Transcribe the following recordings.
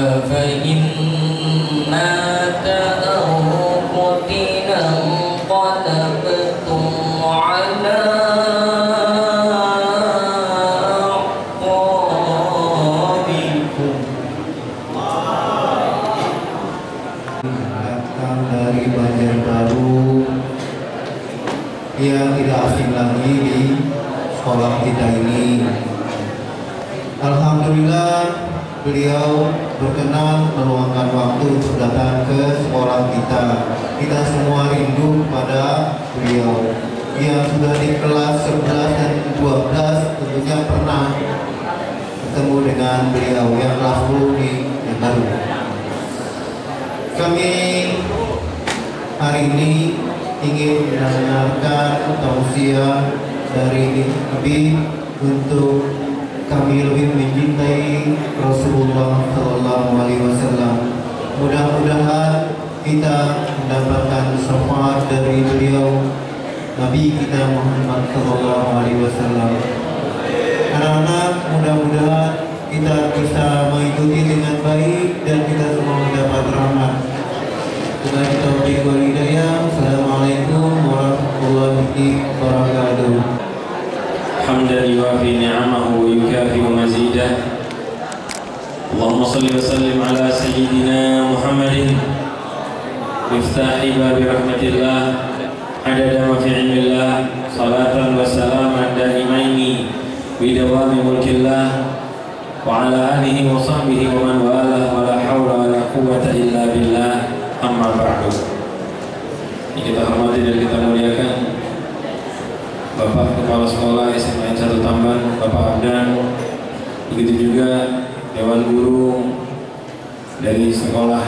أفإن مات أو قتل انقلبتم على أعقابكم. Datang dari Banjarbaru yang tidak asing lagi di sekolah kita ini. Alhamdulillah beliau berkenan meluangkan waktu untuk datang ke sekolah kita. Kita semua rindu kepada beliau yang sudah di kelas 11 dan 12 tentunya pernah ketemu dengan beliau yang kelas 10 di yang baru. Kami hari ini ingin mendengarkan tausiah dari Nabi untuk kami lebih mencintai Rasulullah SAW. Mudah-mudahan kita mendapatkan syafaat dari beliau Nabi kita Muhammad SAW. Anak-anak, mudah-mudahan kita bisa mengikuti dengan baik dan kita semua mendapat rahmat. Dengan taufiq wal hidayah. Assalamualaikum warahmatullahi wabarakatuh. حمدا يوافي نعمه ويكافئ مزيده. اللهم صل وسلم على سيدنا محمد مفتاح باب رحمة الله عدد ما في علم الله صلاة وسلاما دائمين بدوام ملك الله وعلى آله وصحبه ومن والاه ولا حول ولا قوة إلا بالله. أما بعد. Kita hormati dan kita muliakan Bapak Kepala Sekolah SMA 1 Tamban, Bapak Abdan, begitu juga Dewan Guru dari Sekolah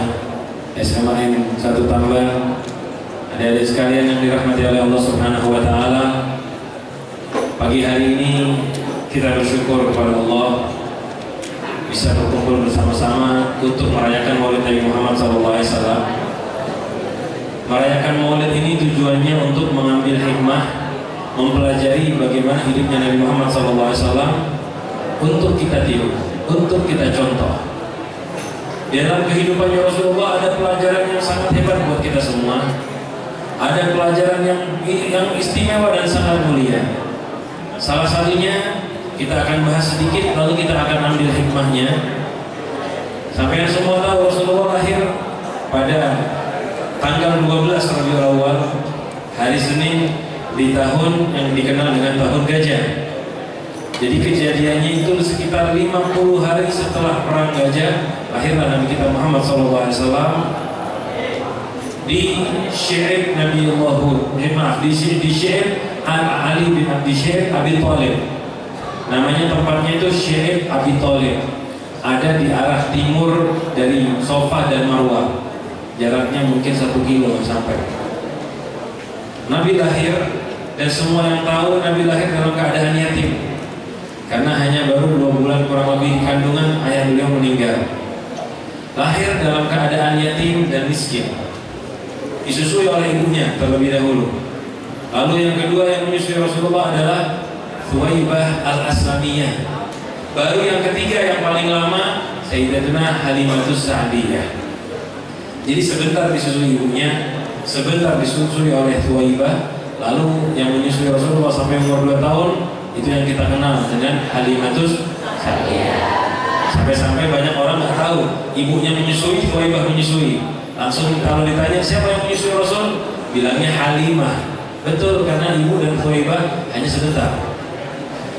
SMA 1 Tamban, adik-adik sekalian yang dirahmati oleh Allah Subhanahu wa Ta'ala. Pagi hari ini kita bersyukur kepada Allah bisa berkumpul bersama-sama untuk merayakan Maulid Nabi Muhammad SAW. Merayakan Maulid ini tujuannya untuk mengambil hikmah, mempelajari bagaimana hidupnya Nabi Muhammad SAW untuk kita tiru, untuk kita contoh. Di dalam kehidupannya Rasulullah ada pelajaran yang sangat hebat buat kita semua. Ada pelajaran yang istimewa dan sangat mulia. Salah satunya kita akan bahas sedikit, lalu kita akan ambil hikmahnya. Sampai semua tahu Rasulullah lahir pada tanggal 12 Rabiul Awal, hari Senin di tahun yang dikenal dengan tahun gajah. Jadi kejadiannya itu sekitar 50 hari setelah perang gajah, lahirlah Nabi kita Muhammad SAW di Syair Nabiullah Hud. Di Syair Ali bin Abi Syair Abi Thalib. Namanya tempatnya itu Syair Abi Thalib. Ada di arah timur dari Safa dan Marwah. Jaraknya mungkin 1 kilo sampai. Nabi lahir dan semua yang tahu Nabi lahir dalam keadaan yatim. Karena hanya baru 2 bulan kurang lebih kandungan ayah beliau meninggal. Lahir dalam keadaan yatim dan miskin. Disusui oleh ibunya terlebih dahulu. Lalu yang kedua yang menyusui Rasulullah adalah Thuwaibah al-Aslamiyah. Baru yang ketiga yang paling lama Sayyidatuna Halimatus Sa'diyah. Jadi sebentar disusui ibunya, sebentar disusui oleh Thuwaibah. Lalu yang menyusui Rasulullah sampai umur 2 tahun itu yang kita kenal dengan Halimatus Sa'diyah. Sampai-sampai banyak orang nggak tahu ibunya menyusui, Thuwaibah menyusui. Langsung kalau ditanya siapa yang menyusui Rasul, bilangnya Halimah. Betul, karena ibu dan Thuwaibah hanya sebentar.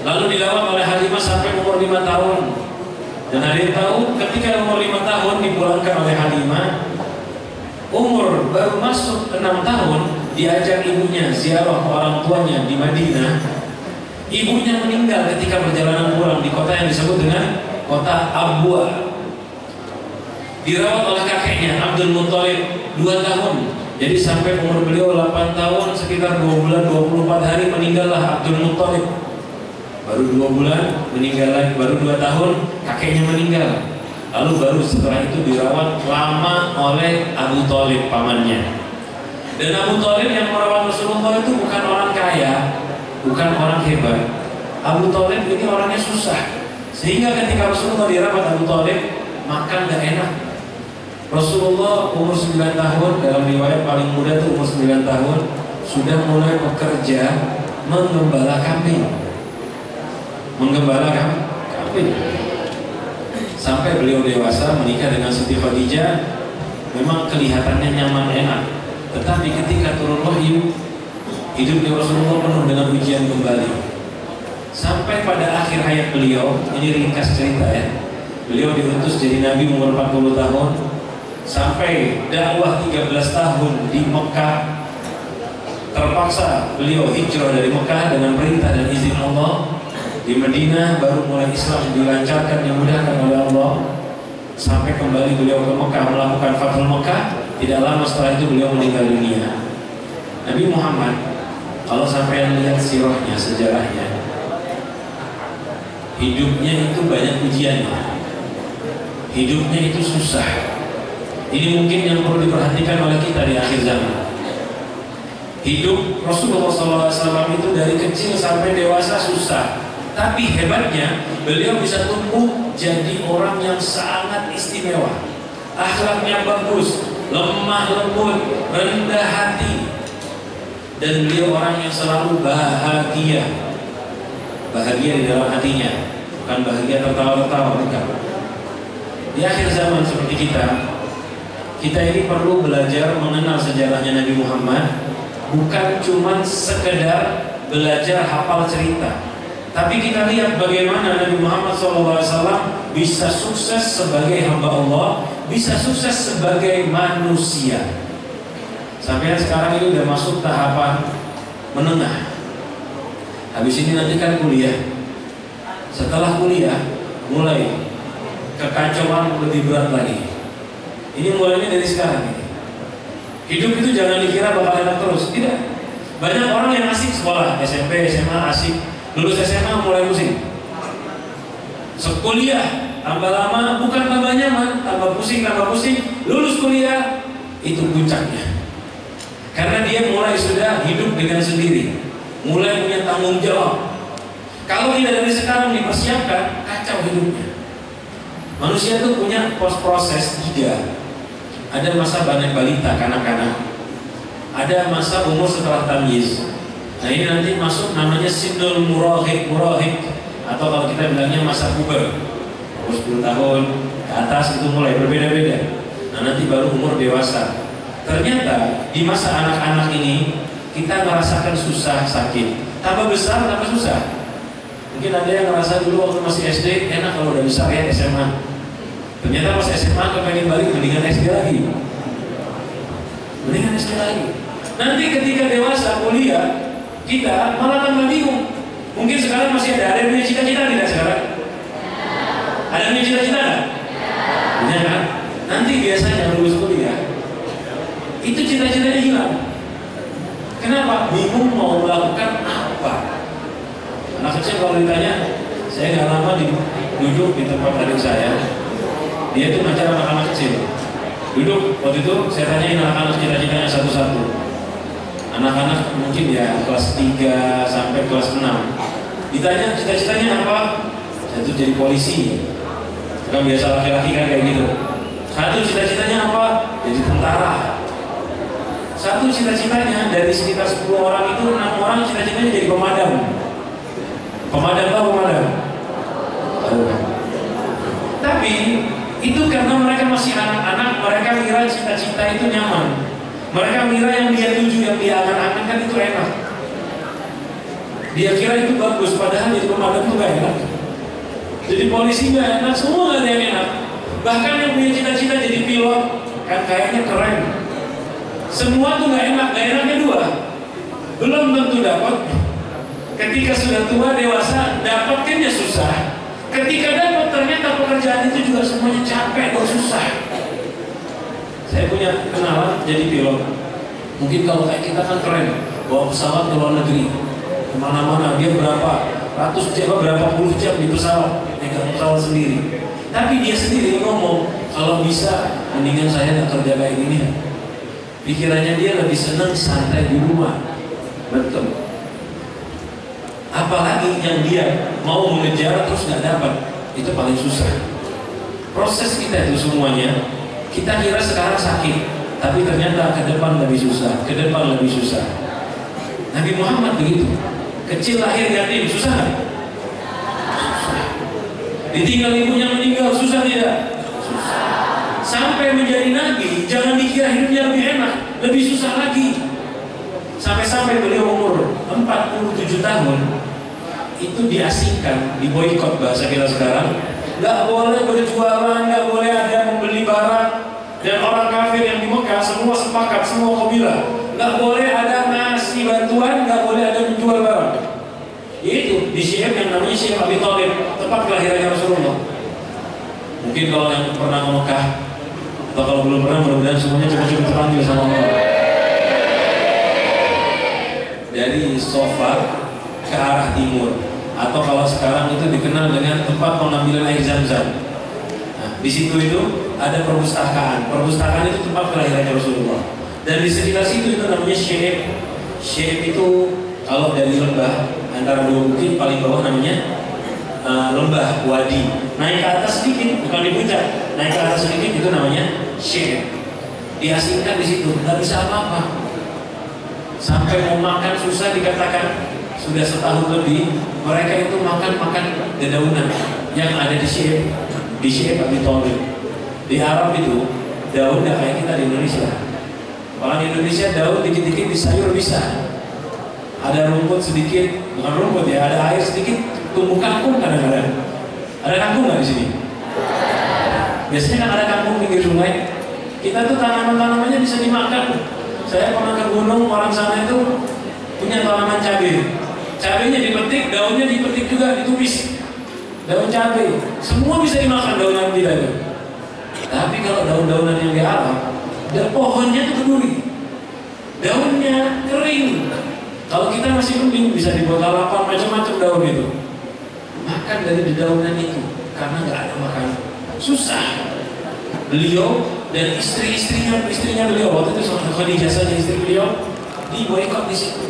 Lalu dilawan oleh Halimah sampai umur 5 tahun. Dan ada yang tahu ketika umur 5 tahun dipulangkan oleh Halimah, umur baru masuk 6 tahun diajak ibunya ziarah ke orang tuanya di Madinah. Ibunya meninggal ketika perjalanan pulang di kota yang disebut dengan kota Abwa. Dirawat oleh kakeknya Abdul Muthalib 2 tahun. Jadi sampai umur beliau 8 tahun, sekitar 2 bulan 24 hari meninggallah Abdul Muthalib. Baru 2 bulan meninggal lagi, baru 2 tahun kakeknya meninggal. Lalu baru setelah itu dirawat lama oleh Abu Thalib pamannya. Dan Abu Thalib yang merawat Rasulullah itu bukan orang kaya, bukan orang hebat. Abu Thalib ini orangnya susah. Sehingga ketika Rasulullah dirawat Abu Thalib, makan nggak enak. Rasulullah umur 9 tahun, dalam riwayat paling muda tuh umur 9 tahun, sudah mulai bekerja menggembala kambing. Menggembala kambing. Sampai beliau dewasa menikah dengan Siti Khadijah, memang kelihatannya nyaman enak. Tetapi ketika turun wahyu, hidupnya Rasulullah penuh dengan ujian kembali. Sampai pada akhir hayat beliau, ini ringkas cerita ya. Beliau diutus jadi Nabi umur 40 tahun. Sampai dakwah 13 tahun di Mekah, terpaksa beliau hijrah dari Mekah dengan perintah dan izin Allah. Di Madinah baru mulai Islam dilancarkan, dimudahkan oleh Allah. Sampai kembali beliau ke Mekah melakukan Fathul Mekah. Tidak lama setelah itu beliau meninggal dunia. Nabi Muhammad, kalau sampai lihat sirahnya, sejarahnya, hidupnya itu banyak ujiannya. Hidupnya itu susah. Ini mungkin yang perlu diperhatikan oleh kita di akhir zaman. Hidup Rasulullah SAW itu dari kecil sampai dewasa susah. Tapi hebatnya beliau bisa tumbuh jadi orang yang sangat istimewa. Akhlaknya bagus, lemah lembut, rendah hati. Dan beliau orang yang selalu bahagia. Bahagia di dalam hatinya, bukan bahagia tertawa-tertawa, bukan. Di akhir zaman seperti kita ini perlu belajar mengenal sejarahnya Nabi Muhammad, bukan cuma sekedar belajar hafal cerita, tapi kita lihat bagaimana Nabi Muhammad SAW bisa sukses sebagai hamba Allah, bisa sukses sebagai manusia. Sampai sekarang ini udah masuk tahapan menengah. Habis ini nanti kan kuliah. Setelah kuliah mulai kekacauan lebih berat lagi. Ini mulainya dari sekarang ini. Hidup itu jangan dikira bakal enak terus. Tidak. Banyak orang yang asik sekolah, SMP, SMA asik. Lulus SMA mulai pusing. Sekuliah tambah lama, bukan tambah nyaman, tambah pusing. Lulus kuliah itu puncaknya. Karena dia mulai sudah hidup dengan sendiri, mulai punya tanggung jawab. Kalau tidak dari sekarang dipersiapkan, kacau hidupnya. Manusia itu punya proses 3. Ada masa balita, kanak-kanak. Ada masa umur setelah tamyiz. Nah ini nanti masuk namanya sindul murahik. Atau kalau kita bilangnya masa puber. Umur 10 tahun ke atas itu mulai berbeda-beda. Nah nanti baru umur dewasa. Ternyata di masa anak-anak ini kita merasakan susah, sakit. Tambah besar, tambah susah. Mungkin ada yang ngerasa dulu waktu masih SD enak, kalau udah besar ya SMA. Ternyata pas SMA kepengen balik, mendingan SD lagi. Nanti ketika dewasa kuliah, kita malah tambah bingung. Mungkin sekarang masih ada yang punya cita-cita tidak sekarang? Ada yang punya cita-cita nggak? Punya kan? Nanti biasanya lulus kuliah, itu cita-citanya hilang. Kenapa? Bingung mau melakukan apa. Anak kecil kalau ditanya, saya nggak lama duduk di tempat adik saya. Dia itu ngajar anak-anak kecil. Duduk, waktu itu saya tanyain anak-anak cita-citanya satu-satu. Anak-anak mungkin ya kelas 3 sampai kelas 6. Ditanya cita-citanya apa? Satu jadi polisi. Kan biasa laki-laki kan kayak gitu. Satu cita-citanya apa? Jadi tentara. Satu cita-citanya dari sekitar 10 orang itu 6 orang cita-citanya jadi pemadam. Pemadam tahu pemadam? Tapi itu karena mereka masih anak-anak, mereka kira cita-cita itu nyaman. Mereka kira yang dia tuju, yang dia angan-angan itu enak. Dia kira itu bagus, padahal jadi pemadam itu gak enak. Jadi polisi gak enak, semua gak ada yang enak. Bahkan yang punya cita-cita jadi pilot, kan kayaknya keren. Semua tuh gak enak, gak enaknya 2. Belum tentu dapat. Ketika sudah tua, dewasa, dapatkannya susah. Ketika dapat, ternyata pekerjaan itu juga semuanya capek dan susah. Saya punya kenalan jadi pilot. Mungkin kalau kayak kita kan keren, bawa pesawat ke luar negeri, kemana-mana, dia berapa ratus jam, berapa puluh jam di pesawat, megang pesawat sendiri. Tapi dia sendiri ngomong, kalau bisa, mendingan saya nggak kerja kayak gini. Pikirannya dia lebih senang santai di rumah. Betul. Apalagi yang dia mau mengejar terus nggak dapat, itu paling susah. Proses kita itu semuanya, kita kira sekarang sakit, tapi ternyata ke depan lebih susah, ke depan lebih susah. Nabi Muhammad begitu, kecil lahir yatim, susah nggak? Susah. Ditinggal ibunya meninggal, susah tidak? Susah. Sampai menjadi nabi, jangan dikira hidupnya lebih enak, lebih susah lagi. Sampai-sampai beliau umur 47 tahun itu diasingkan, diboikot bahasa kita sekarang. Nggak boleh berjualan, nggak boleh ada membeli barang. Dan orang kafir yang di Mekah semua sepakat, semua kabilah, nggak boleh ada ngasih bantuan, nggak boleh ada menjual barang. Itu di Syi'ab yang namanya Syi'ab Abi Thalib, tempat kelahirannya Rasulullah. Mungkin kalau yang pernah ke Mekah atau kalau belum pernah, mudah-mudahan semuanya cepat-cepat terpanggil sama Allah. Dari Sofa ke arah timur, atau kalau sekarang itu dikenal dengan tempat pengambilan air Zam-Zam. Nah, di situ itu ada perpustakaan. Perpustakaan itu tempat kelahirannya Rasulullah. Dan di sekitar situ itu namanya Syi'ab. Syi'ab itu kalau dari lembah antara dua bukit paling bawah namanya lembah wadi. Naik ke atas sedikit, bukan di puncak. Naik ke atas sedikit itu namanya Syi'ab. Diasingkan di situ, nggak bisa apa-apa. Sampai mau makan susah, dikatakan sudah setahun lebih mereka itu makan dedaunan yang ada di Syi'ab Abi Thalib. Di Arab itu daun nggak kayak kita di Indonesia. Orang Indonesia daun dikit-dikit di sayur bisa. Ada rumput sedikit, bukan rumput ya, ada air sedikit, tumbuh kangkung kadang-kadang. Ada kangkung nggak di sini? Biasanya kan ada kangkung pinggir sungai. Kita tuh tanaman-tanamannya bisa dimakan. Saya pernah ke gunung, orang sana itu punya tanaman cabai. Cabainya dipetik, daunnya dipetik juga, ditumis. Daun cabai, semua bisa dimakan daunan kita itu. Tapi kalau daun-daunan yang di Arab, pohonnya itu keduri, daunnya kering. Kalau kita masih mending bisa dibuat lalapan, macam-macam daun itu. Makan dari dedaunan itu, karena nggak ada makanan. Susah. Beliau dan istrinya beliau, waktu itu sama Khadijah saja istri beliau, diboikot di situ.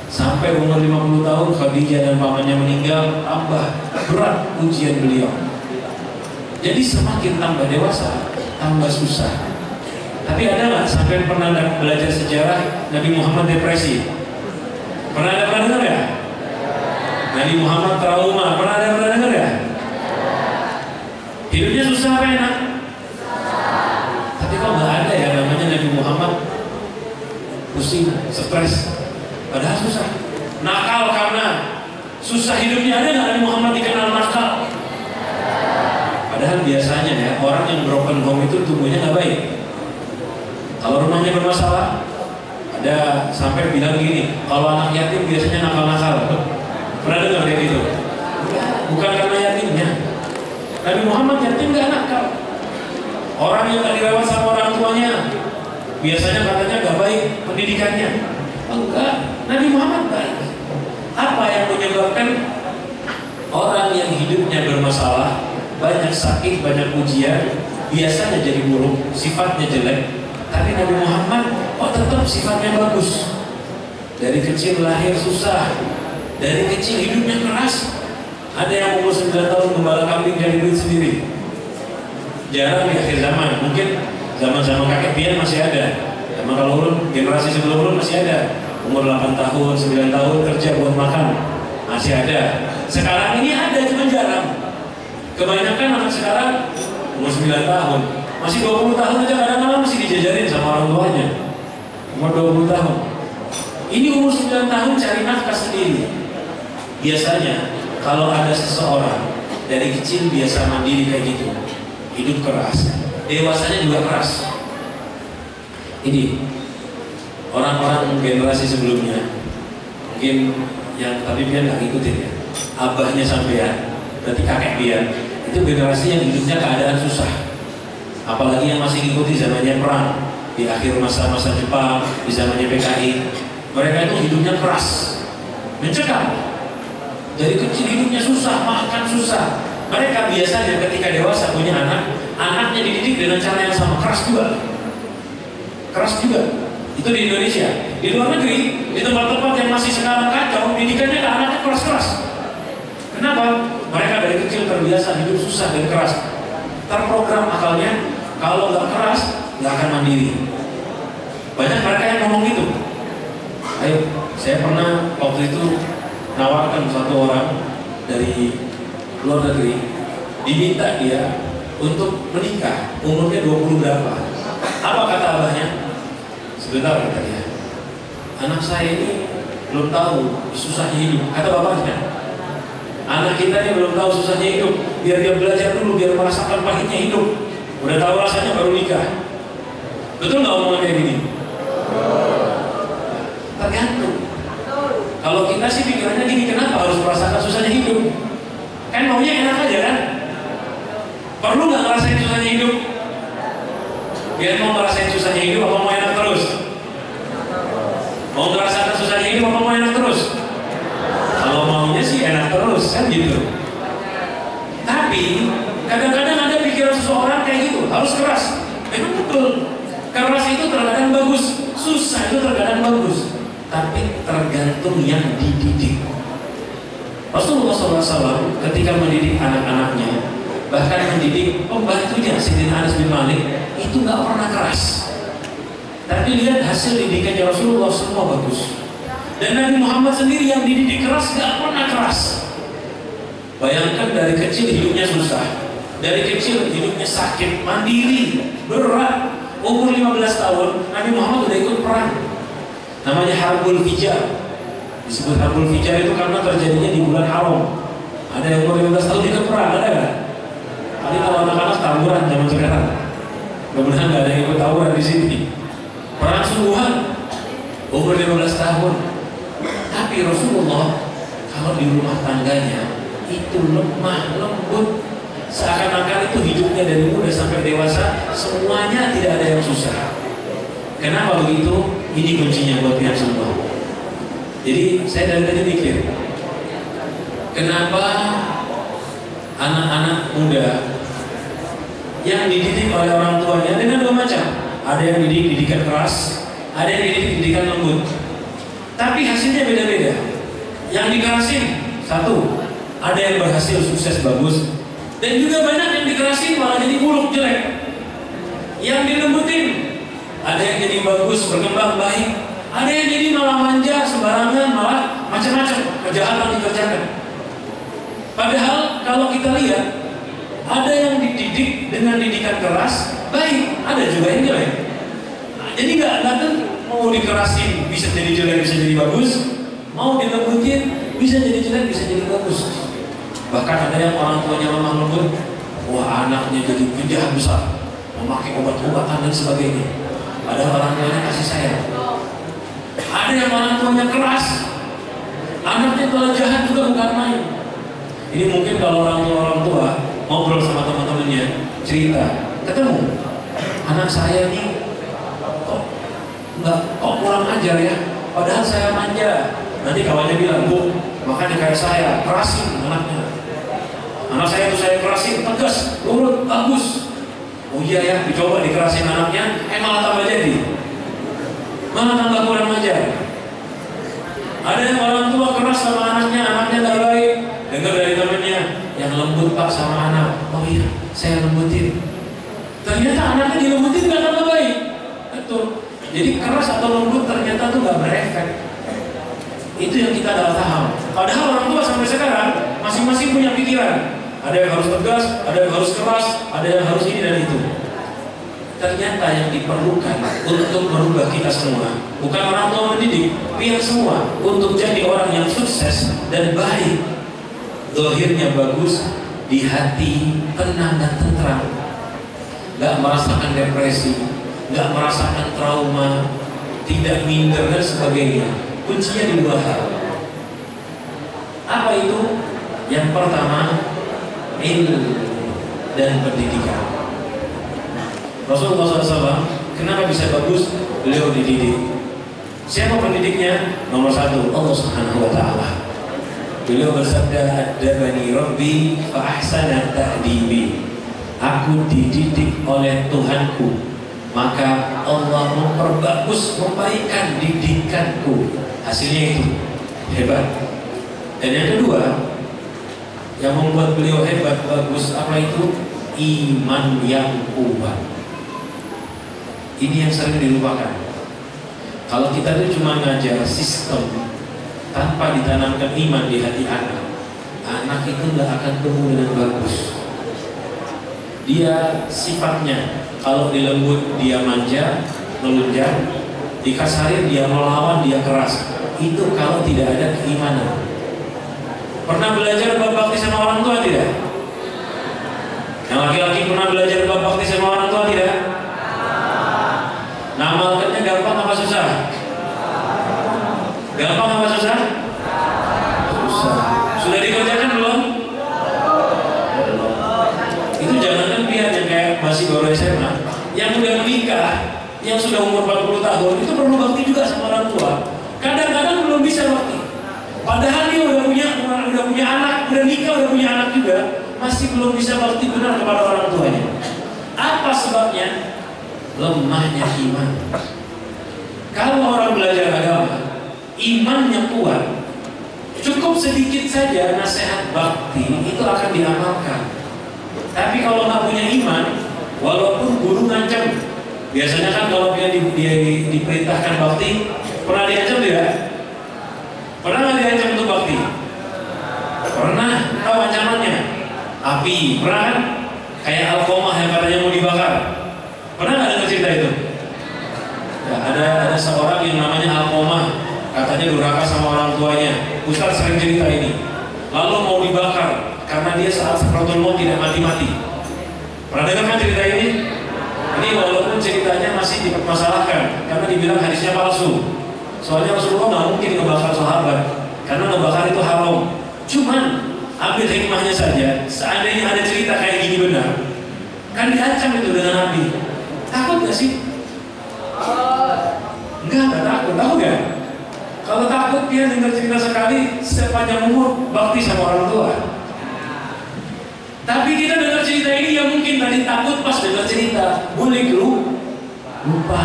Sampai umur 50 tahun Khadijah dan pamannya meninggal, tambah berat ujian beliau. Jadi semakin tambah dewasa, tambah susah. Tapi ada nggak sampai pernah belajar sejarah Nabi Muhammad depresi? Pernah dengar ya? Nabi Muhammad trauma, pernah dengar ya? Hidupnya susah apa enak? Tapi kok nggak ada ya namanya Nabi Muhammad pusing, stres. Padahal susah, nakal karena susah hidupnya. Ada nggak Nabi Muhammad dikenal nakal? Padahal biasanya ya orang yang broken home itu tumbuhnya nggak baik. Kalau rumahnya bermasalah, ada sampai bilang gini, kalau anak yatim biasanya nakal-nakal. Pernah dengar kayak gitu? Bukan karena yatimnya. Nabi Muhammad yatim nggak nakal. Orang yang nggak dirawat sama orang tuanya, biasanya katanya nggak baik pendidikannya. Enggak, Nabi Muhammad baik. Apa yang menyebabkan orang yang hidupnya bermasalah, banyak sakit, banyak ujian, biasanya jadi buruk, sifatnya jelek. Tapi Nabi Muhammad, tetap sifatnya bagus. Dari kecil lahir susah, dari kecil hidupnya keras. Ada yang umur 9 tahun gembala kambing jadi duit sendiri. Jarang di akhir zaman, mungkin zaman-zaman kakek pian masih ada. Sama kalau ulun, generasi sebelum ulun masih ada. Umur 8 tahun, 9 tahun kerja buat makan, masih ada. Sekarang ini ada, cuma jarang. Kebanyakan anak sekarang umur 9 tahun, masih 20 tahun aja kadang-kadang masih dijajarin sama orang tuanya. Umur 20 tahun. Ini umur 9 tahun cari nafkah sendiri. Biasanya kalau ada seseorang dari kecil biasa mandiri kayak gitu, hidup keras, dewasanya juga keras. Ini orang-orang generasi sebelumnya, mungkin yang tapi dia nggak ngikutin ya, abahnya sampean, berarti kakek dia, itu generasi yang hidupnya keadaan susah. Apalagi yang masih ngikuti zamannya perang, di akhir masa-masa Jepang, di zamannya PKI, mereka itu hidupnya keras, mencekam. Dari kecil hidupnya susah, makan susah. Mereka biasanya ketika dewasa punya anak, anaknya dididik dengan cara yang sama, keras juga. Keras juga. Itu di Indonesia. Di luar negeri, di tempat-tempat yang masih sekarang kacau, didikannya ke anaknya keras-keras. Kenapa? Mereka dari kecil terbiasa hidup susah dan keras. terprogram akalnya, kalau nggak keras nggak akan mandiri. Banyak mereka yang ngomong gitu. Ayo, saya pernah waktu itu nawarkan satu orang dari luar negeri, diminta dia untuk menikah, umurnya 20 berapa. Apa kata abahnya? Sebentar, kata dia, anak saya ini belum tahu susahnya hidup. Kata bapaknya, anak kita ini belum tahu susahnya hidup, biar dia belajar dulu, biar merasakan pahitnya hidup. Udah tahu rasanya baru nikah. Betul nggak omongan kayak gini? Tergantung. Kalau kita sih pikirannya gini, kenapa harus merasakan susahnya hidup? Kan maunya enak aja kan? Perlu nggak ngerasain susahnya hidup? Biar mau ngerasain susahnya hidup apa mau enak terus? Mau ngerasakan susahnya hidup apa mau enak terus? Kalau maunya sih enak terus kan gitu. Tapi kadang-kadang ada pikiran seseorang kayak gitu, harus keras. Memang betul. Keras itu terkadang bagus, susah itu terkadang bagus. Tapi tergantung yang dididik. Rasulullah SAW ketika mendidik anak-anaknya, bahkan mendidik pembantunya Sayyidina Anas bin Malik, itu nggak pernah keras. Tapi lihat hasil didikannya Rasulullah, semua bagus. Dan Nabi Muhammad sendiri yang dididik keras nggak pernah keras. Bayangkan dari kecil hidupnya susah, dari kecil hidupnya sakit, mandiri, berat. Umur 15 tahun Nabi Muhammad udah ikut perang, namanya Harbul Fijar. Disebut Harbul Fijar itu karena terjadinya di bulan haram. Ada yang umur 15 tahun ikut perang, ada nggak? Tadi kalau anak-anak tawuran zaman sekarang, mudah-mudahan nggak ada yang ikut tawuran di sini. Perang sungguhan, umur 15 tahun. Tapi Rasulullah kalau di rumah tangganya itu lemah, lembut, seakan-akan itu hidupnya dari muda sampai dewasa semuanya tidak ada yang susah. Kenapa begitu? Ini kuncinya buat yang semua. Jadi saya dari tadi mikir, kenapa anak-anak muda yang dididik oleh orang tuanya dengan dua macam, ada yang didikan keras, ada yang didikan lembut, tapi hasilnya beda-beda. Yang dikerasin satu, ada yang berhasil sukses bagus, dan juga banyak yang dikerasin malah jadi buruk jelek. Yang dilembutin, ada yang jadi bagus berkembang baik, ada yang jadi malah manja sembarangan, malah macam-macam kejahatan dikerjakan. Padahal kalau kita lihat, ada yang dididik dengan didikan keras baik, ada juga yang jelek. Nah, jadi nggak mau dikerasin bisa jadi jelek bisa jadi bagus, mau dilembutin bisa jadi jelek bisa jadi bagus. Bahkan ada yang orang tuanya lemah lembut, wah anaknya jadi penjahat besar, memakai obat-obatan dan sebagainya. Padahal orang tuanya kasih sayang. Ada yang orang tuanya keras, anaknya kalau jahat juga bukan main. Ini mungkin kalau orang tua ngobrol sama teman-temannya, cerita, ketemu anak saya nih kok kurang ajar ya, padahal saya manja. Nanti kawannya bilang, bu, makanya kayak saya kerasin anaknya. Anak saya itu saya kerasin, tegas, nurut, bagus. Oh iya ya, dicoba dikerasin anaknya, malah tambah jadi, malah tambah kurang ajar. Ada yang orang tua keras sama anaknya nggak baik. Dengar dari temannya, yang lembut pak sama anak. Oh iya, saya lembutin. Ternyata anaknya dilembutin nggak tambah baik. Betul. Jadi keras atau lembut ternyata tuh nggak berefek. Itu yang kita nggak paham. Padahal orang tua sampai sekarang masing-masing punya pikiran. Ada yang harus tegas, ada yang harus keras, ada yang harus ini dan itu. Ternyata yang diperlukan untuk merubah kita semua bukan orang tua mendidik, pihak semua untuk jadi orang yang sukses dan baik. Zahirnya bagus, di hati tenang dan tentram, nggak merasakan depresi, nggak merasakan trauma, tidak minder dan sebagainya. Kuncinya di dua hal. Apa itu? Yang pertama, ilmu dan pendidikan. Rasulullah SAW kenapa bisa bagus? Beliau dididik. Siapa pendidiknya? Nomor satu, Allah Subhanahu Wa Taala. Beliau bersabda, "Adabani Rabbi fa ahsana ta'dibi." Aku dididik oleh Tuhanku, maka Allah memperbagus, membaikkan didikanku. Hasilnya itu hebat. Dan yang kedua, yang membuat beliau hebat, bagus, apa itu? iman yang kuat. Ini yang sering dilupakan. Kalau kita itu cuma ngajar sistem tanpa ditanamkan iman di hati anak, anak itu nggak akan tumbuh dengan bagus. Dia sifatnya kalau dilembut dia manja, melunjak, dikasarin dia melawan, dia keras. Itu kalau tidak ada keimanan. Pernah belajar bab bakti sama orang tua tidak? Yang laki-laki pernah belajar bab bakti sama orang tua tidak? Ngamalkannya gampang apa susah? Gampang apa susah? Susah. Sudah dikerjakan belum? Itu jangankan pihak yang kayak masih baru SMA, yang udah menikah, yang sudah umur 40 tahun, itu perlu bakti juga sama orang tua. Kadang-kadang belum bisa bakti. Padahal dia udah punya anak, udah nikah, udah punya anak juga, masih belum bisa bakti benar kepada orang tuanya. Apa sebabnya? Lemahnya iman. Kalau orang belajar agama, imannya kuat, cukup sedikit saja nasihat bakti itu akan diamalkan. Tapi kalau nggak punya iman, walaupun guru ngancam, biasanya kan kalau dia diperintahkan bakti, pernah diancam tidak? Pernah nggak diancam untuk bakti? Pernah. Tahu ancamannya? Api. Pernah kan? Kayak Alkomah yang katanya mau dibakar. Pernah nggak dengar cerita itu? Ya, ada seorang yang namanya Alkomah, katanya durhaka sama orang tuanya. Ustaz sering cerita ini. Lalu mau dibakar karena dia saat sakaratul maut tidak mati-mati. Pernah dengar kan cerita ini? Ini walaupun ceritanya masih dipermasalahkan karena dibilang hadisnya palsu. Soalnya Rasulullah nggak mungkin ngebakar sahabat karena ngebakar itu haram. Cuman ambil hikmahnya saja. Seandainya ada cerita kayak gini benar, kan diancam itu dengan Nabi. Takut gak sih? Enggak takut. Tahu gak? Kalau takut dia dengar cerita sekali sepanjang umur bakti sama orang tua. Tapi kita dengar cerita ini yang mungkin tadi takut pas dengar cerita, boleh lupa.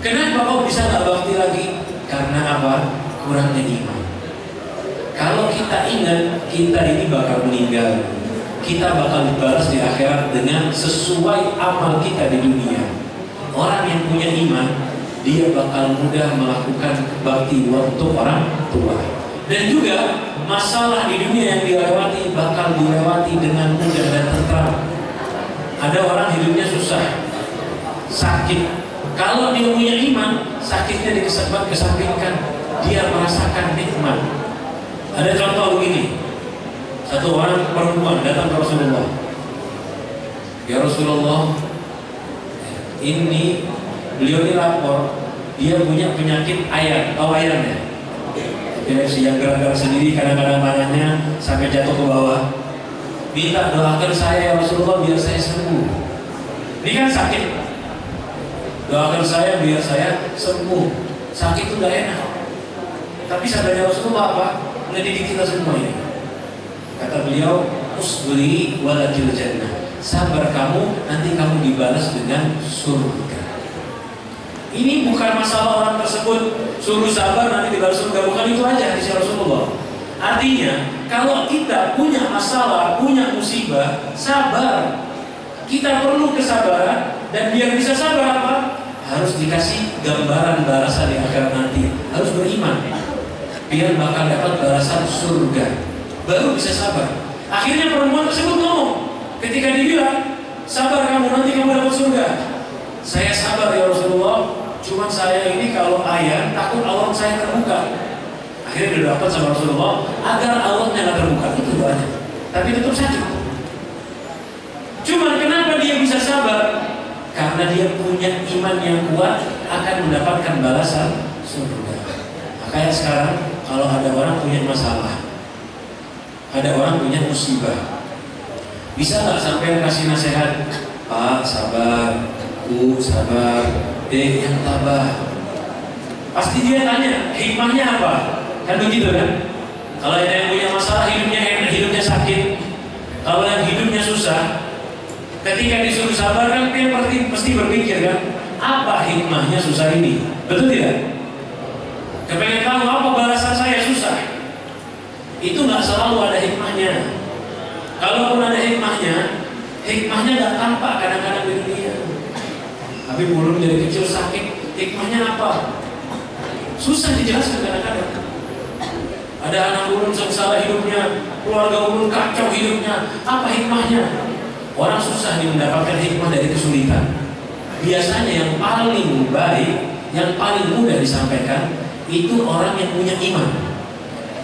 Kenapa kau bisa nggak bakti lagi? Karena apa? Kurangnya iman. Kalau kita ingat kita ini bakal meninggal, kita bakal dibalas di akhirat dengan sesuai amal kita di dunia. Orang yang punya iman, dia bakal mudah melakukan bakti untuk orang tua. Dan juga masalah di dunia yang dilewati bakal dilewati dengan mudah dan tentram. Ada orang hidupnya susah, sakit. Kalau dia punya iman, sakitnya dikesampingkan, dia merasakan nikmat. Ada contoh begini, satu orang perempuan datang ke Rasulullah. Ya Rasulullah, beliau ini lapor, dia punya penyakit ayan, tahu ayan ya? Yang gerak-gerak sendiri, kadang-kadang tangannya sampai jatuh ke bawah. Minta doakan saya ya Rasulullah biar saya sembuh. Ini kan sakit. Doakan saya biar saya sembuh. Sakit itu gak enak. Tapi sadarnya Rasulullah apa? Ngedidik kita semua ini. Kata beliau, usbiri walakil jannah. Sabar kamu, nanti kamu dibalas dengan surga. Ini bukan masalah orang tersebut suruh sabar nanti dibalas surga. Bukan itu aja hadis Rasulullah. Artinya, kalau kita punya masalah, punya musibah, sabar. Kita perlu kesabaran. Dan biar bisa sabar apa? Harus dikasih gambaran balasan di akhirat nanti. Harus beriman, biar bakal dapat balasan surga. Baru bisa sabar. Akhirnya perempuan tersebut ngomong, ketika dibilang sabar kamu, nanti kamu dapat surga. Saya sabar ya Rasulullah, cuman saya ini kalau ayan takut aurat saya terbuka. Akhirnya didapat sama Rasulullah agar auratnya nggak terbuka. Itu doanya. Tapi tetap sakit. Cuman kenapa dia bisa sabar? Karena dia punya iman yang kuat, akan mendapatkan balasan surga. Makanya sekarang kalau ada orang punya masalah, ada orang punya musibah, bisa nggak sampai kasih nasihat, Pak sabar, Bu sabar, yang tabah. Pasti dia tanya hikmahnya apa, kan begitu kan? Kalau ada yang punya masalah hidupnya enak, hidupnya sakit. Kalau yang hidupnya susah, ketika disuruh sabar kan dia pasti berpikir kan, apa hikmahnya susah ini? Betul tidak? Kepengen tahu apa balasan saya susah? Itu nggak selalu ada hikmahnya. Kalaupun ada hikmahnya, Hikmahnya nggak tampak kadang-kadang di dunia. Tapi ulun dari kecil sakit, hikmahnya apa? Susah dijelaskan kadang-kadang. Ada anak ulun sengsara hidupnya, keluarga ulun kacau hidupnya. Apa hikmahnya? Orang susah mendapatkan hikmah dari kesulitan. Biasanya yang paling baik, yang paling mudah disampaikan itu orang yang punya iman.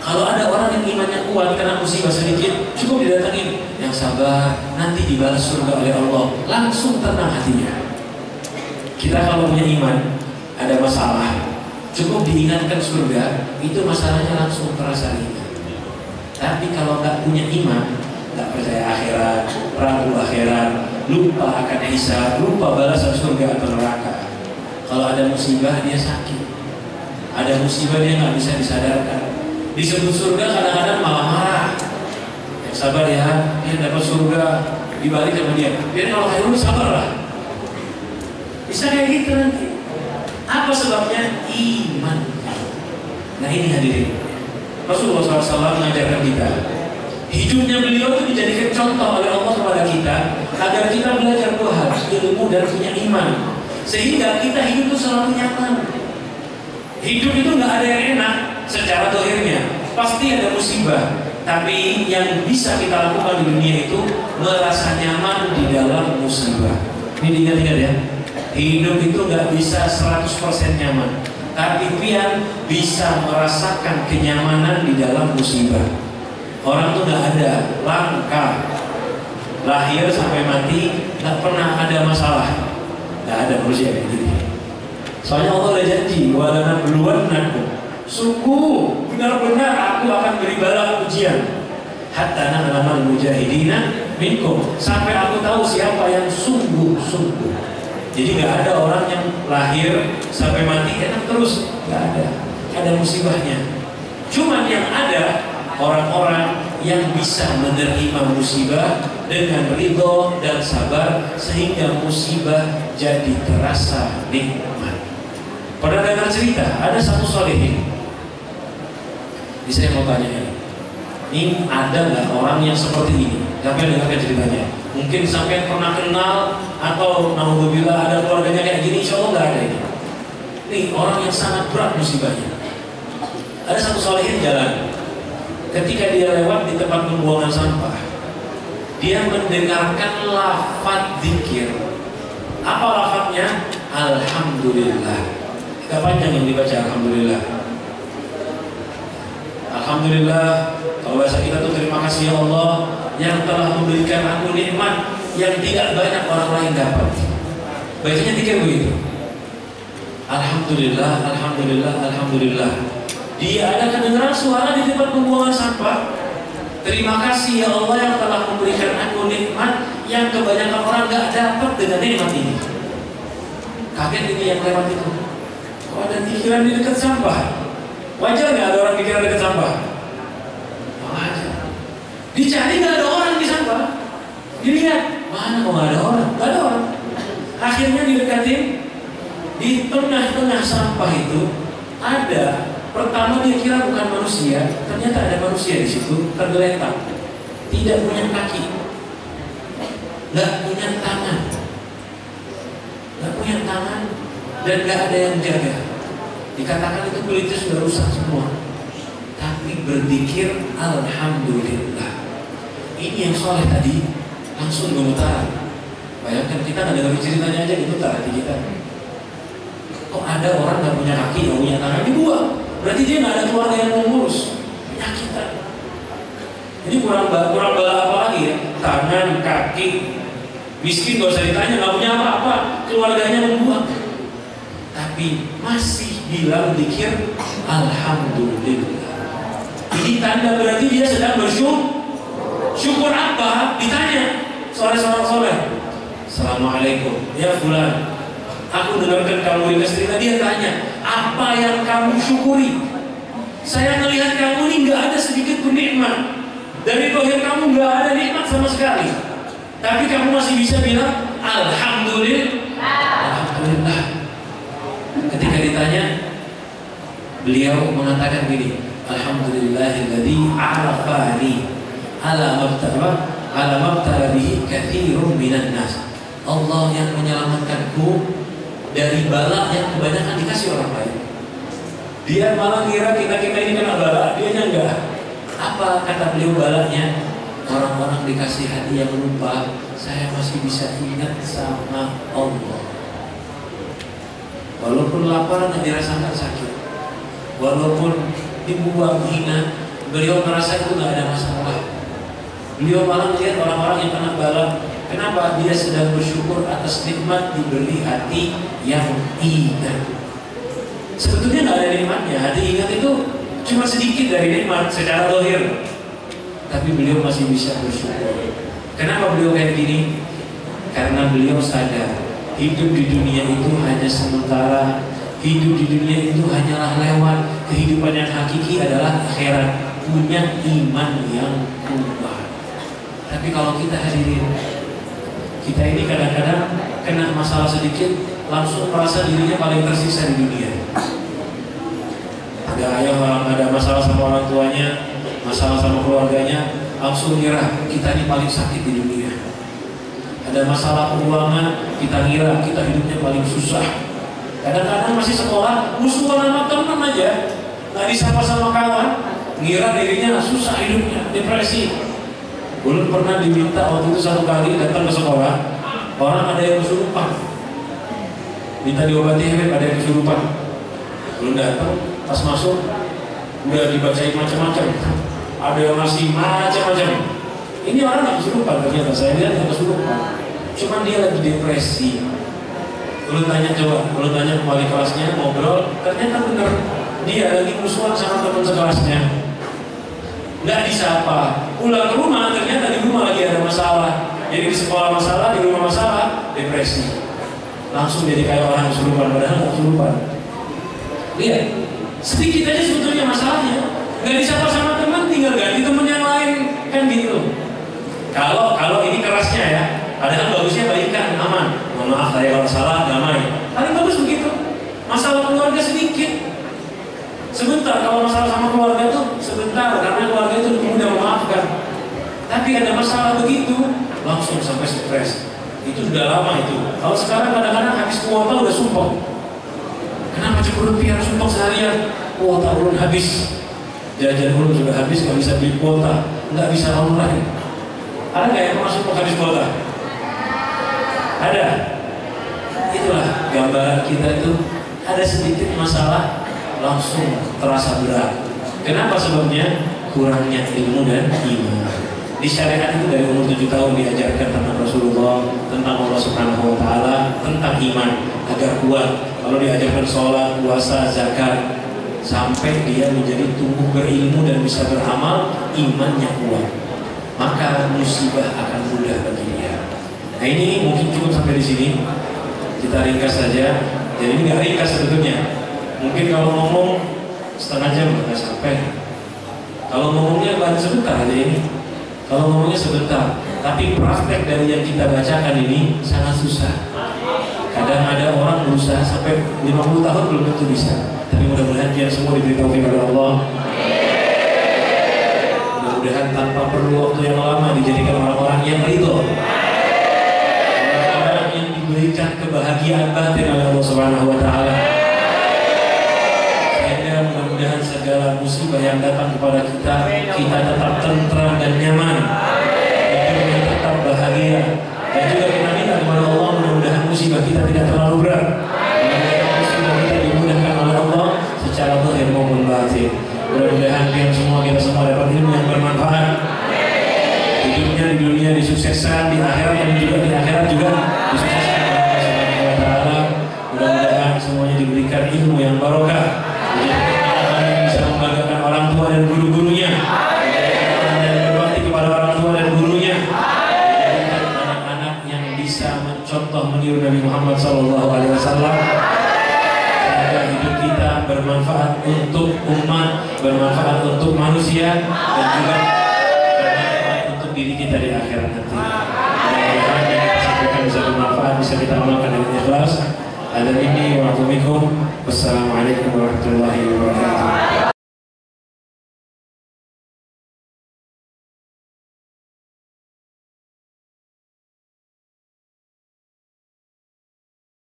Kalau ada orang yang imannya kuat karena musibah sedikit, cukup didatangin, yang sabar, nanti dibalas surga oleh Allah, langsung tenang hatinya. Kita kalau punya iman, ada masalah, cukup diingatkan surga, itu masalahnya langsung terasa ringan. Tapi kalau nggak punya iman, nggak percaya akhirat, ragu akhirat, lupa akan hisab, lupa balasan surga atau neraka. Kalau ada musibah dia sakit, ada musibah dia nggak bisa disadarkan. Disebut surga kadang-kadang malah marah. Yang sabar ya, dia dapat surga, dibalik sama dia. Dia kalau kayak lu sabar lah. Bisa kayak gitu nanti. Apa sebabnya? Iman. Nah ini hadirin, Rasulullah SAW mengajarkan kita. Hidupnya beliau itu dijadikan contoh oleh Allah kepada kita agar kita belajar Tuhan, ilmu dan punya iman, sehingga kita hidup itu selalu nyaman. Hidup itu nggak ada yang enak secara dohirnya, pasti ada musibah. Tapi yang bisa kita lakukan di dunia itu merasa nyaman di dalam musibah. Ini diingat-ingat ya. Hidup itu nggak bisa 100% nyaman, tapi pian bisa merasakan kenyamanan di dalam musibah. Orang tuh nggak ada langka, lahir sampai mati nggak pernah ada masalah, nggak ada manusia kayak gitu. Soalnya Allah udah janji, walanabluwannakum, sungguh benar-benar aku akan beri bala ujian, hatta na'lamal mujahidina minkum, sampai aku tahu siapa yang sungguh-sungguh. Jadi nggak ada orang yang lahir sampai mati enak terus, nggak ada musibahnya. Cuman yang ada orang-orang yang bisa menerima musibah dengan ridho dan sabar sehingga musibah jadi terasa nikmat. Pernah dengar cerita ada satu solehin. Ini saya mau tanya ini ada nggak orang yang seperti ini? Sampai dengarkan ceritanya. Mungkin sampai pernah kenal atau naudzubillah ada keluarganya kayak gini, insya Allah nggak ada ini. Ini orang yang sangat berat musibahnya. Ada satu solehin jalan. Ketika dia lewat di tempat pembuangan sampah, dia mendengarkan lafaz zikir. Apa lafaznya? Alhamdulillah. Gak panjang yang dibaca alhamdulillah. Alhamdulillah. Kalau bahasa kita tuh terima kasih ya Allah yang telah memberikan aku nikmat yang tidak banyak orang lain dapat. Bacanya zikir begitu. Alhamdulillah, alhamdulillah, alhamdulillah. Dia ada kedengaran suara di tempat pembuangan sampah. Terima kasih ya Allah yang telah memberikan aku nikmat yang kebanyakan orang gak dapat dengan nikmat ini. Kaget ini yang lewat itu. Kok ada pikiran di dekat sampah? Wajar gak ada orang pikiran dekat sampah? Wajar. Dicari gak ada orang di sampah. Dilihat, mana kok gak ada orang? Gak ada orang. Akhirnya didekatin. Di tengah-tengah sampah itu ada. Pertama dia kira bukan manusia, ternyata ada manusia di situ tergeletak, tidak punya kaki, nggak punya tangan, dan nggak ada yang jaga. Dikatakan itu kulitnya sudah rusak semua, tapi berzikir alhamdulillah. Ini yang soleh tadi langsung gemetar. Bayangkan kita nggak dengar ceritanya aja gemetar hati kita. Kok ada orang nggak punya kaki, nggak punya tangan, dibuang. Berarti dia nggak ada keluarga yang mengurus, penyakitan. Ini kurang bala apa lagi ya? Tangan, kaki, miskin gak usah ditanya, nggak punya apa-apa, keluarganya membuang. Tapi masih bilang zikir alhamdulillah. Ini tanda berarti dia sedang bersyukur apa? Ditanya seorang soleh. Assalamualaikum, ya fulan. Aku dengarkan kamu di cerita, dia tanya, apa yang kamu syukuri? Saya melihat kamu ini nggak ada sedikit pun nikmat. Dari dohir kamu nggak ada nikmat sama sekali. Tapi kamu masih bisa bilang, alhamdulillah. Ketika ditanya, beliau mengatakan gini, alhamdulillahilladzi arafani ala mabtaba ala mabtala bihi katsirun minan nas. Allah yang menyelamatkanku dari bala yang kebanyakan dikasih orang lain. Dia malah kira kita ini kena bala, dia enggak. Apa kata beliau balanya? Orang-orang dikasih hati yang lupa, saya masih bisa ingat sama Allah. Walaupun lapar dan dirasakan sakit, walaupun dibuang hina, beliau merasa itu nggak ada masalah. Beliau malah melihat orang-orang yang kena bala. Kenapa? Dia sedang bersyukur atas nikmat diberi hati yang ingat. Sebetulnya nggak ada nikmatnya. Hati ingat itu cuma sedikit dari nikmat secara zahir. Tapi beliau masih bisa bersyukur. Kenapa beliau kayak gini? Karena beliau sadar hidup di dunia itu hanya sementara. Hidup di dunia itu hanyalah lewat. Kehidupan yang hakiki adalah akhirat. Punya iman yang kuat. Tapi kalau kita hadirin, kita ini kadang-kadang kena masalah sedikit langsung merasa dirinya paling tersiksa di dunia. Ada masalah sama orang tuanya, masalah sama keluarganya, langsung ngira kita ini paling sakit di dunia. Ada masalah keuangan, kita ngira kita hidupnya paling susah. Kadang-kadang masih sekolah, musuhan sama teman aja, nggak disapa sama kawan, ngira dirinya susah hidupnya, depresi. Belum pernah diminta waktu itu satu kali datang ke sekolah, orang ada yang kesurupan, minta diobati, ada yang kesurupan, belum datang, pas masuk udah dibacain macam-macam, ada yang ngasih macam-macam. Ini orang nggak kesurupan, ternyata saya lihat nggak kesurupan, cuman dia lagi depresi. Belum tanya coba, belum tanya kembali kelasnya, ngobrol, ternyata bener dia lagi musuhan sama teman sekelasnya. Nggak disapa, pulang ke rumah ternyata di rumah lagi ada masalah. Jadi di sekolah masalah, di rumah masalah, depresi. Langsung jadi kayak orang kesurupan, padahal nggak kesurupan. Lihat, sedikit aja sebetulnya masalahnya. Nggak disapa sama teman, tinggal ganti teman yang lain, kan gitu. Kalau ini kerasnya ya, padahal bagusnya baikan, aman. Mohon maaf saya kalau salah, damai. Paling bagus begitu. Masalah keluarga sedikit. Sebentar, kalau masalah sama keluarga itu sebentar, karena keluarga itu mudah memaafkan. Tapi ada masalah begitu, langsung sampai stres. Itu sudah lama itu. Kalau sekarang kadang-kadang habis kuota udah sumpah. Kenapa cemburu biar sumpah seharian? Kuota belum habis. Jajan belum juga habis, nggak bisa beli kuota, nggak bisa online. Ada nggak yang masuk habis kuota? Ada. Itulah gambaran kita itu ada sedikit masalah langsung terasa berat. Kenapa sebabnya? Kurangnya ilmu dan iman. Di syariat itu dari umur 7 tahun diajarkan tentang Rasulullah, tentang Allah Subhanahu wa Ta'ala, tentang iman agar kuat. Kalau diajarkan sholat, puasa, zakat, sampai dia menjadi tumbuh berilmu dan bisa beramal, imannya kuat, maka musibah akan mudah bagi dia. Nah ini mungkin cukup sampai di sini. Kita ringkas saja. Jadi ini nggak ringkas sebetulnya. Mungkin kalau ngomong setengah jam nggak sampai. Kalau ngomongnya baru sebentar aja ini. Kalau ngomongnya sebentar, tapi praktek dari yang kita bacakan ini sangat susah. Kadang ada orang berusaha sampai 50 tahun belum tentu bisa. Tapi mudah-mudahan kita semua diberi taufik oleh Allah. Mudah-mudahan tanpa perlu waktu yang lama dijadikan orang-orang yang ridho, orang-orang yang diberikan kebahagiaan batin oleh Allah Subhanahu wa Ta'ala. Mudah-mudahan segala musibah yang datang kepada kita tetap tentram dan nyaman, hidupnya tetap bahagia. Dan juga kita minta kepada Allah, mudah-mudahan musibah kita tidak terlalu berat, mudah-mudahan musibah kita dimudahkan oleh Allah secara zahir maupun batin. Mudah-mudahan kita semua dapat ilmu yang bermanfaat, hidupnya di dunia disukseskan, di akhirat dan juga di akhirat juga disukseskan oleh Allah Subhanahu wa Ta'ala. Mudah-mudahan semuanya diberikan ilmu yang barokah, bisa membanggakan orang tua dan guru-gurunya, dan berbakti kepada orang tua dan gurunya, menjadikan anak-anak yang bisa mencontoh meniru Nabi Muhammad SAW, sehingga hidup kita bermanfaat untuk umat, bermanfaat untuk manusia, dan juga bermanfaat untuk diri kita di akhirat nanti. Mudah-mudahan yang kita sampaikan bisa bermanfaat, bisa kita amalkan dengan ikhlas. Ada ini, wassalamualaikum warahmatullahi wabarakatuh.